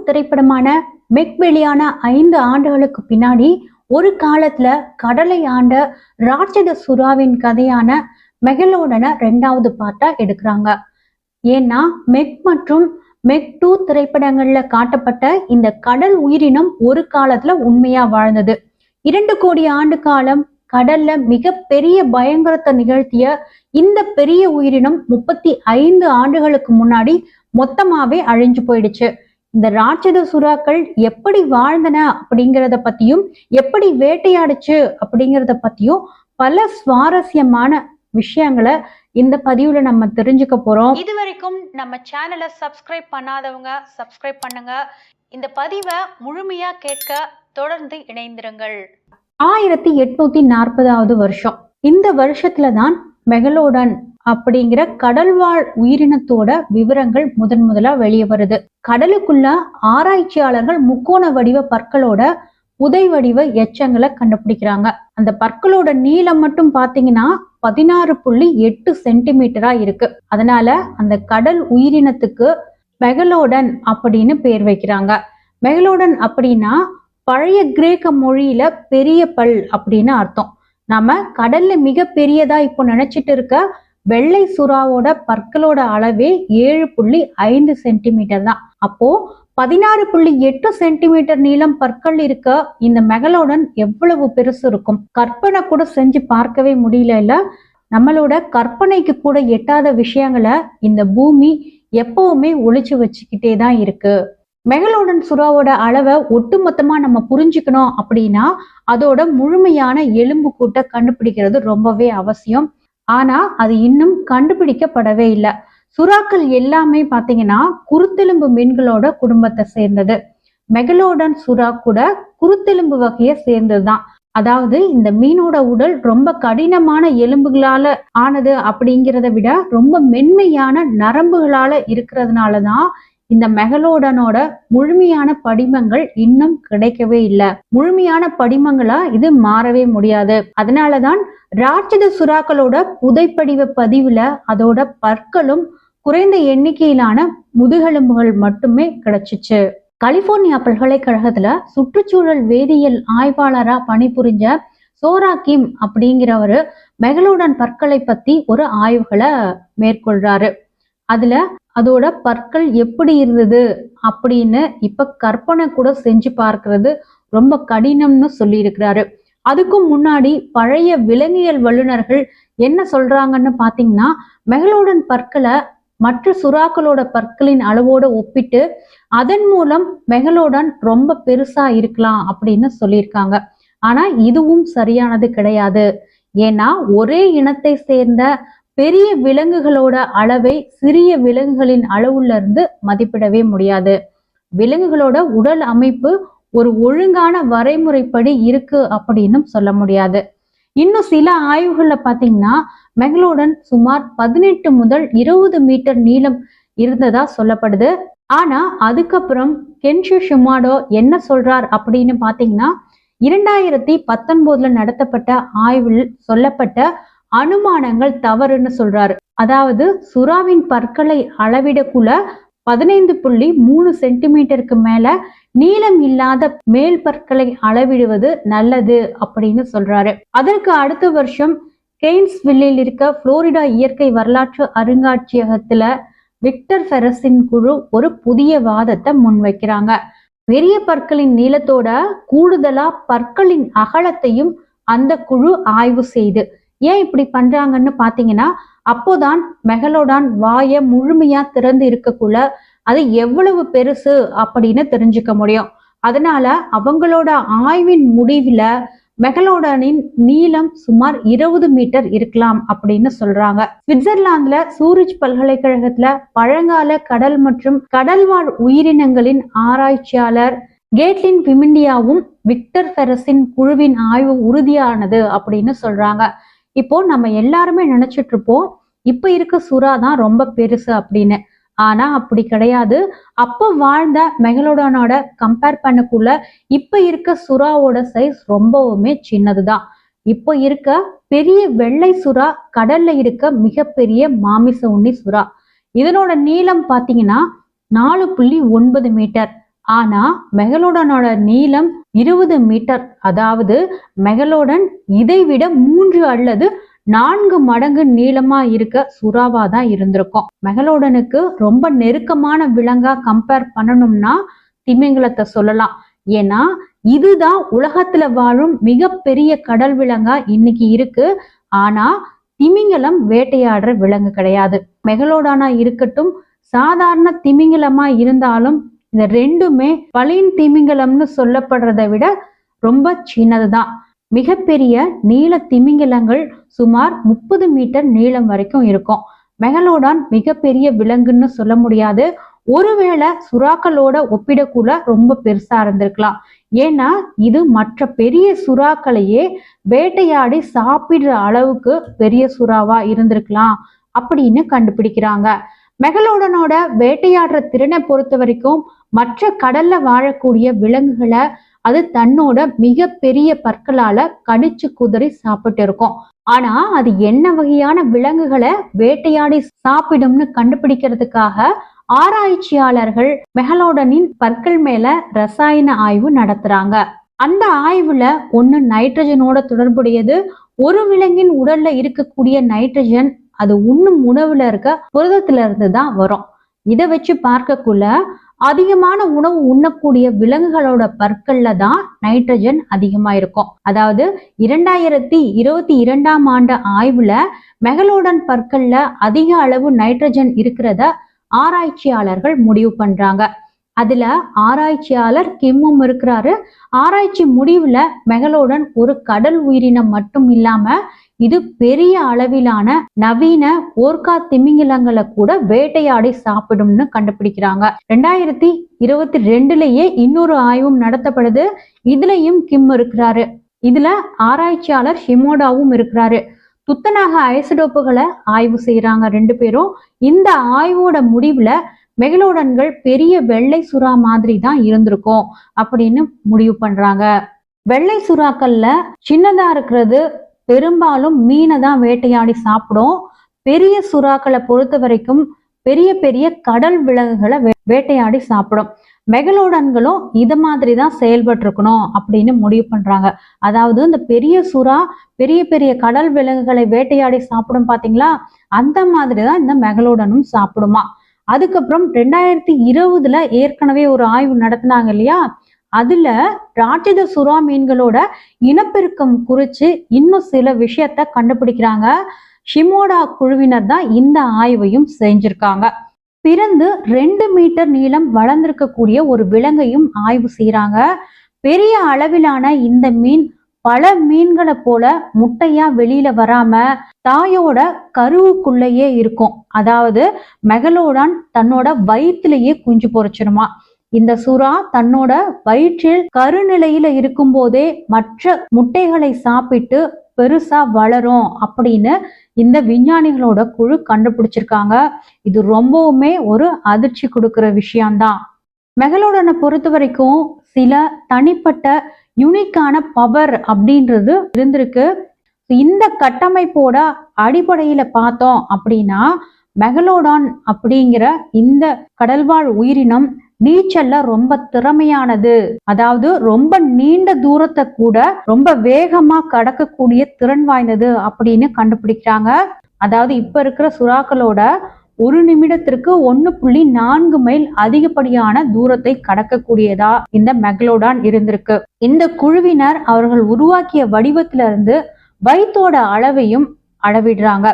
திரைப்படமான மெக் வெளியான 5 ஆண்டுகளுக்கு பின்னாடி ஒரு காலத்துல கடலை ஆண்ட ராட்சத சுறாவின் கதையான மெகலோடனை 2வது பார்ட்டா எடுக்கிறாங்க. ஏன்னா மெக் மற்றும் மெக் 2 திரைப்படங்கள்ல காட்டப்பட்ட இந்த கடல் உயிரினம் ஒரு காலத்துல உண்மையா வாழ்ந்தது. 2 கோடி ஆண்டு காலம் கடல்ல மிக பெரிய பயங்கரத்தை நிகழ்த்திய இந்த பெரிய உயிரினம் 35 ஆண்டுகளுக்கு முன்னாடி மொத்தமாவே அழிஞ்சு போயிடுச்சு. இந்த ராட்சத சுறாக்கள் எப்படி வாழ்ந்தன அப்படிங்கிறத பத்தியும் எப்படி வேட்டையாடுச்சு அப்படிங்கிறத பத்தியும் பல சுவாரஸ்யமான விஷயங்களை இந்த பதிவுல நம்ம தெரிஞ்சுக்க போறோம். இது வரைக்கும் நம்ம சேனலை சப்ஸ்கிரைப் பண்ணாதவங்க சப்ஸ்கிரைப் பண்ணுங்க. இந்த பதிவை முழுமையா கேட்க தொடர்ந்து இணைந்திருங்கள். 1840வது வருஷம். இந்த வருஷத்துல தான் மெகலோடன் அப்படிங்கிற கடல்வாழ் உயிரினத்தோட விவரங்கள் முதலா வெளியே வருது. கடலுக்குள்ள ஆராய்ச்சியாளர்கள் முக்கோண வடிவ பற்களோட புதை வடிவ எச்சங்களை கண்டுபிடிக்கிறாங்க. அந்த பற்களோட நீளம் மட்டும் பாத்தீங்கன்னா 16.8 சென்டிமீட்டரா இருக்கு. அதனால அந்த கடல் உயிரினத்துக்கு மெகலோடன் அப்படின்னு பேர் வைக்கிறாங்க. மெகலோடன் அப்படின்னா பழைய கிரேக்க மொழியில பெரிய பல் அப்படின்னு அர்த்தம். நாம கடல்ல மிக பெரியதா இப்போ நினைச்சிட்டு இருக்க வெள்ளை சுறாவோட பற்களோட அளவே 7.5 சென்டிமீட்டர் தான். அப்போ 16.8 சென்டிமீட்டர் நீளம் பற்கள் இருக்க இந்த மெகலோடன் எவ்வளவு பெருசு இருக்கும்? கற்பனை கூட செஞ்சு பார்க்கவே முடியல இல்ல? நம்மளோட கற்பனைக்கு கூட எட்டாத விஷயங்களை இந்த பூமி எப்பவுமே ஒளிச்சு வச்சுக்கிட்டே தான் இருக்கு. மெகலோடன் சுறாவோட அளவை ஒட்டுமொத்தமா நம்ம புரிஞ்சுக்கணும் அப்படின்னா அதோட முழுமையான எலும்பு கூட்டை கண்டுபிடிக்கிறது ரொம்பவே அவசியம். ஆனா அது இன்னும் கண்டுபிடிக்கப்படவே இல்லை. சுறாக்கள் எல்லாமே பாத்தீங்கன்னா குருத்தெலும்பு மீன்களோட குடும்பத்தை சேர்ந்தது. மெகலோடன் சுறா கூட குருத்தெலும்பு வகையை சேர்ந்ததுதான். அதாவது இந்த மீனோட உடல் ரொம்ப கடினமான எலும்புகளால ஆனது அப்படிங்கிறத விட ரொம்ப மென்மையான நரம்புகளால இருக்கிறதுனாலதான் இந்த மெகலோடனோட முழுமையான படிமங்கள் இன்னும் கிடைக்கவே இல்லை. முழுமையான படிமங்களா இது மாறவே முடியாது. அதனாலதான் ராட்சத சுறாக்களோட புதைப்படிவ பதிவுல அதோட பற்களும் குறைந்த எண்ணிக்கையிலான முதுகெலும்புகள் மட்டுமே கிடைச்சிச்சு. கலிபோர்னியா பல்கலைக்கழகத்துல சுற்றுச்சூழல் வேதியியல் ஆய்வாளரா பணிபுரிஞ்ச சோரா கிம் அப்படிங்கிறவரு மெகலோடன் பற்களை பத்தி ஒரு ஆய்வுகளை மேற்கொள்றாரு. அதுல அதோட பற்கள் எப்படி இருந்தது அப்படின்னு இப்ப கற்பனை கூட செஞ்சு பார்க்கறது ரொம்ப கடினம்னு சொல்லி இருக்கிறாரு. அதுக்கும் முன்னாடி பழைய விலங்கியல் வல்லுநர்கள் என்ன சொல்றாங்கன்னு பாத்தீங்கன்னா மெகலோடன் பற்களை மற்ற சுறாக்களோட பற்களின் அளவோட ஒப்பிட்டு அதன் மூலம் மெகலோடன் ரொம்ப பெருசா இருக்கலாம் அப்படின்னு சொல்லியிருக்காங்க. ஆனா இதுவும் சரியானது கிடையாது. ஏன்னா ஒரே இனத்தை சேர்ந்த பெரிய விலங்குகளோட அளவை சிறிய விலங்குகளின் அளவுல இருந்து மதிப்பிடவே முடியாது. விலங்குகளோட உடல் அமைப்பு ஒரு ஒழுங்கான வரைமுறைப்படி இருக்கு அப்படின்னு சொல்ல முடியாது. இன்னும் சில ஆய்வுகள்ல பாத்தீங்கன்னா மெகலோடன் சுமார் 18 முதல் 20 மீட்டர் நீளம் இருந்ததா சொல்லப்படுது. ஆனா அதுக்கப்புறம் கென்ஷு ஷிமாடோ என்ன சொல்றார் அப்படின்னு பாத்தீங்கன்னா 2019 நடத்தப்பட்ட ஆய்வில் சொல்லப்பட்ட அனுமானங்கள் தவறுன்னு சொல்றாரு. அதாவது சுறாவின் பற்களை அளவிடக்குள்ள 15.3 சென்டிமீட்டருக்கு மேல நீளம் இல்லாத மேல் பற்களை அளவிடுவது நல்லது அப்படின்னு சொல்றாரு. அதற்கு அடுத்த வருஷம் கெய்ன்ஸ்வில்லில் இருக்க புளோரிடா இயற்கை வரலாற்று அருங்காட்சியகத்துல விக்டர் ஃபெரஸின் குழு ஒரு புதிய வாதத்தை முன்வைக்கிறாங்க. பெரிய பற்களின் நீளத்தோட கூடுதலா பற்களின் அகலத்தையும் அந்த குழு ஆய்வு செய்து ஏன் இப்படி பண்றாங்கன்னு பாத்தீங்கன்னா அப்போதான் மெகலோடான் வாயை முழுமையா திறந்து இருக்கக்குள்ள அது எவ்வளவு பெருசு அப்படின்னு தெரிஞ்சுக்க முடியும். அதனால அவங்களோட ஆய்வின் முடிவுல மெகலோடானின் நீளம் சுமார் 20 மீட்டர் இருக்கலாம் அப்படின்னு சொல்றாங்க. சுவிட்சர்லாந்துல சூரிச் பல்கலைக்கழகத்துல பழங்கால கடல் மற்றும் கடல்வாழ் உயிரினங்களின் ஆராய்ச்சியாளர் கேட்லின் பிமிண்டியாவும் விக்டர் ஃபெரஸின் குழுவின் ஆய்வு உறுதியானது அப்படின்னு சொல்றாங்க. இப்போ நம்ம எல்லாருமே நினைச்சிட்டு இருப்போம் இப்ப இருக்க சுறா தான் ரொம்ப பெருசு அப்படின்னு. ஆனா அப்படி கிடையாது. அப்ப வாழ்ந்த மெகலோடானோட கம்பேர் பண்ணக்குள்ள இப்ப இருக்க சுறாவோட சைஸ் ரொம்பவுமே சின்னதுதான். இப்ப இருக்க பெரிய வெள்ளை சுறா கடல்ல இருக்க மிகப்பெரிய மாமிச உண்ணி சுறா. இதனோட நீளம் பாத்தீங்கன்னா 4.9 மீட்டர். ஆனா மெகலோடனோட நீளம் 20 மீட்டர். அதாவது மெகலோடன் இதைவிட 3 அல்லது 4 மடங்கு நீளமா இருக்க சுறாவா தான் இருந்திருக்கும். மெகலோடனுக்கு ரொம்ப நெருக்கமான விலங்கா கம்பேர் பண்ணணும்னா திமிங்கலத்தை சொல்லலாம். ஏன்னா இதுதான் உலகத்துல வாழும் மிகப்பெரிய கடல் விலங்கா இன்னைக்கு இருக்கு. ஆனா திமிங்கலம் வேட்டையாடுற விலங்கு கிடையாது. மெகலோடானா இருக்கட்டும், சாதாரண திமிங்கலமா இருந்தாலும் இந்த ரெண்டுமே பளின் திமிங்கலம்னு சொல்லப்படுறதை விட ரொம்ப சின்னதுதான். மிகப்பெரிய நீள திமிங்கலங்கள் சுமார் 30 மீட்டர் நீளம் வரைக்கும் இருக்கும். மெகலோடான் மிகப்பெரிய விலங்குன்னு சொல்ல முடியாது. ஒருவேளை சுறாக்களோட ஒப்பிடக்குள்ள ரொம்ப பெருசா இருந்திருக்கலாம். ஏன்னா இது மற்ற பெரிய சுறாக்களையே வேட்டையாடி சாப்பிடுற அளவுக்கு பெரிய சுறாவா இருந்திருக்கலாம் அப்படின்னு கண்டுபிடிக்கிறாங்க. மெகலோடனோட வேட்டையாடுற திறனை பொறுத்த வரைக்கும் மற்ற கடல்ல வாழக்கூடிய விலங்குகளை அது தன்னோட மிக பெரிய பற்களால கடிச்சு குதறி சாப்பிட்டு இருக்கும். ஆனா அது என்ன வகையான விலங்குகளை வேட்டையாடி சாப்பிடும்னு கண்டுபிடிக்கிறதுக்காக ஆராய்ச்சியாளர்கள் மெகலோடனின் பற்கள் மேல ரசாயன ஆய்வு நடத்துறாங்க. அந்த ஆய்வுல ஒண்ணு நைட்ரஜனோட தொடர்புடையது. ஒரு விலங்கின் உடல்ல இருக்கக்கூடிய நைட்ரஜன் அது உண்ணும் உணவுல இருக்க புரதத்துல இருந்து தான் வரும். இதை வச்சு பார்க்கக்குள்ள அதிகமான உணவு உண்ணக்கூடிய விலங்குகளோட பற்கள்ல தான் நைட்ரஜன் அதிகமா இருக்கும். அதாவது 2022ஆம் ஆண்டு ஆய்வுல மெகலோடன் பற்கள்ல அதிக அளவு நைட்ரஜன் இருக்கிறத ஆராய்ச்சியாளர்கள் முடிவு பண்றாங்க. அதுல ஆராய்ச்சியாளர் கிம்மும் இருக்கிறாரு. ஆராய்ச்சி முடிவுல மெகலோடன் ஒரு கடல் உயிரினம் மட்டும் இல்லாம இது பெரிய அளவிலான நவீன ஓர்கா திமிங்கலங்களை கூட வேட்டையாடி சாப்பிடும்னு கண்டுபிடிக்கிறாங்க. 2022லயே இன்னொரு ஆய்வும் நடத்தப்படுது. இதுலயும் கிம் இருக்கிறாரு. இதுல ஆராய்ச்சியாளர் ஷிமோடாவும் இருக்கிறாரு. துத்தநாக ஐசோடோப்புகளை ஆய்வு செய்யறாங்க 2 பேரும். இந்த ஆய்வோட முடிவுல மெகலோடன்கள் பெரிய வெள்ளை சுறா மாதிரி தான் இருந்திருக்கும் அப்படின்னு முடிவு பண்றாங்க. வெள்ளை சுறாக்கள்ல சின்னதா இருக்கிறது பெரும்பாலும் மீனை தான் வேட்டையாடி சாப்பிடும். பெரிய சுறாக்களை பொறுத்த வரைக்கும் பெரிய பெரிய கடல் விலங்குகளை வேட்டையாடி சாப்பிடும். மெகலோடன்களும் இது மாதிரி தான் செயல்பட்டு இருக்கணும் அப்படின்னு முடிவு பண்றாங்க. அதாவது இந்த பெரிய சுறா பெரிய பெரிய கடல் விலங்குகளை வேட்டையாடி சாப்பிடும் பாத்தீங்களா, அந்த மாதிரிதான் இந்த மெகலோடனும் சாப்பிடுமா. அதுக்கப்புறம் 2020 ஏற்கனவே ஒரு ஆய்வு நடத்தினாங்க இல்லையா, அதுல ராட்சத சுறா மீன்களோட இனப்பெருக்கம் குறிச்சு இன்னும் சில விஷயத்த கண்டுபிடிக்கிறாங்க. ஷிமோடா குழுவினர் தான் இந்த ஆய்வையும் செஞ்சிருக்காங்க. பிறந்து 2 மீட்டர் நீளம் வளர்ந்திருக்கக்கூடிய ஒரு விலங்கையும் ஆய்வு செய்யறாங்க. பெரிய அளவிலான இந்த மீன் பல மீன்களை போல முட்டையா வெளியில வராம தாயோட கருவுக்குள்ளேயே இருக்கும். அதாவது மெகலோடான் தன்னோட வயிற்றுலயே குஞ்சு பொறிச்சிருமா. இந்த சுறா தன்னோட வயிற்றில் கருநிலையில இருக்கும் போதே மற்ற முட்டைகளை சாப்பிட்டு பெருசா வளரும் அப்படின்னு இந்த விஞ்ஞானிகளோட குழு கண்டுபிடிச்சிருக்காங்க. இது ரொம்பவுமே ஒரு அதிர்ச்சி கொடுக்கிற விஷயம்தான். மெகலோடனை பொறுத்த வரைக்கும் சில தனிப்பட்ட யூனிக்கான பவர் அப்படின்றது இருந்திருக்கு. இந்த கட்டமைப்போட அடிப்படையில பார்த்தோம் அப்படின்னா மெகலோடான் அப்படிங்கிற இந்த கடல்வாழ் உயிரினம் நீச்சல்ல ரொம்ப திறமையானது. அதாவது ரொம்ப நீண்ட தூரத்தை கூட ரொம்ப வேகமா கடக்கக்கூடிய திறன் வாய்ந்தது அப்படின்னு கண்டுபிடிக்கிறாங்க. அதாவது இப்ப இருக்கிற சுறாக்களோட ஒரு நிமிடத்திற்கு 1.4 மைல் அதிகப்படியான தூரத்தை கடக்கக்கூடியதா இந்த மெகலோடான் இருந்திருக்கு. இந்த குழுவினர் அவர்கள் உருவாக்கிய வடிவத்திலிருந்து வயிற்றோட அளவையும் அளவிடுறாங்க.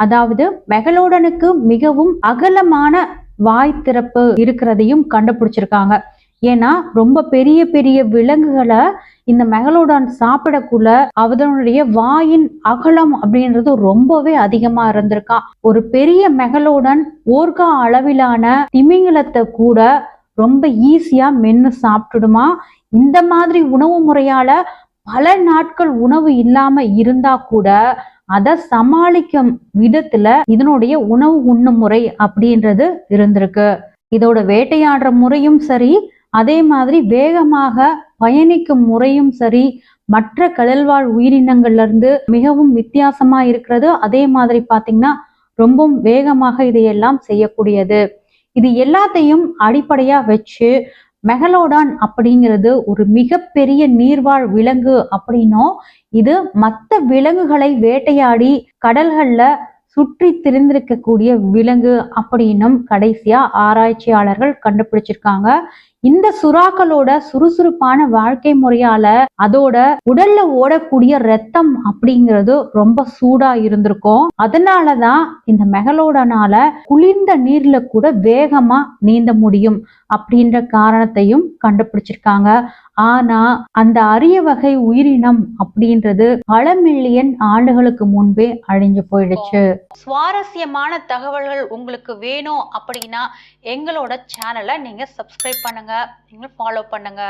அதாவது மெகலோடனுக்கு மிகவும் அகலமான வாய் திறப்பு இருக்கிறதையும் கண்டுபிடிச்சிருக்காங்க. ஏன்னா ரொம்ப பெரிய பெரிய விலங்குகளை இந்த மெகலோடான் சாப்பிடக்குள்ள அதனுடைய வாயின் அகலம் அப்படின்றது ரொம்பவே அதிகமா இருந்திருக்கான். ஒரு பெரிய மெகலோடான் ஓர்கா அளவிலான திமிங்கலத்தை கூட ரொம்ப ஈஸியா மென்னு சாப்பிட்டுடுமா. இந்த மாதிரி உணவு முறையால பல நாட்கள் உணவு இல்லாம இருந்தா கூட அதை சமாளிக்கும் விதத்துல இதனுடைய உணவு உண்ணும் முறை அப்படின்றது இருந்திருக்கு. இதோட வேட்டையாடுற முறையும் சரி, அதே மாதிரி வேகமாக பயணிக்கும் முறையும் சரி மற்ற கடல்வாழ் உயிரினங்கள்ல இருந்து மிகவும் வித்தியாசமா இருக்கிறது. அதே மாதிரி பாத்தீங்கன்னா ரொம்பவும் வேகமாக இதையெல்லாம் செய்யக்கூடியது. இது எல்லாத்தையும் அடிப்படையா வச்சு மெகலோடான் அப்படிங்கிறது ஒரு மிகப்பெரிய நீர்வாழ் விலங்கு அப்படின்னும், இது மற்ற விலங்குகளை வேட்டையாடி கடல்கள்ல சுற்றி திரிந்திருக்கக்கூடிய விலங்கு அப்படின்னும் கடைசியா ஆராய்ச்சியாளர்கள் கண்டுபிடிச்சிருக்காங்க. இந்த சுறாக்களோட சுறுசுறுப்பான வாழ்க்கை முறையால அதோட உடல்ல ஓடக்கூடிய ரத்தம் அப்படிங்கிறது ரொம்ப சூடா இருந்திருக்கும். அதனாலதான் இந்த மெகலோடனால குளிர்ந்த நீர்ல கூட வேகமா நீந்த முடியும் அப்படின்ற காரணத்தையும் கண்டுபிடிச்சிருக்காங்க. ஆனா அந்த அரிய வகை உயிரினம் அப்படின்றது பல மில்லியன் ஆண்டுகளுக்கு முன்பே அழிஞ்சு போயிடுச்சு. சுவாரஸ்யமான தகவல்கள் உங்களுக்கு வேணும் அப்படின்னா எங்களோட சேனலை நீங்க சப்ஸ்கிரைப் பண்ணுங்க, நீங்க ஃபாலோ பண்ணுங்க.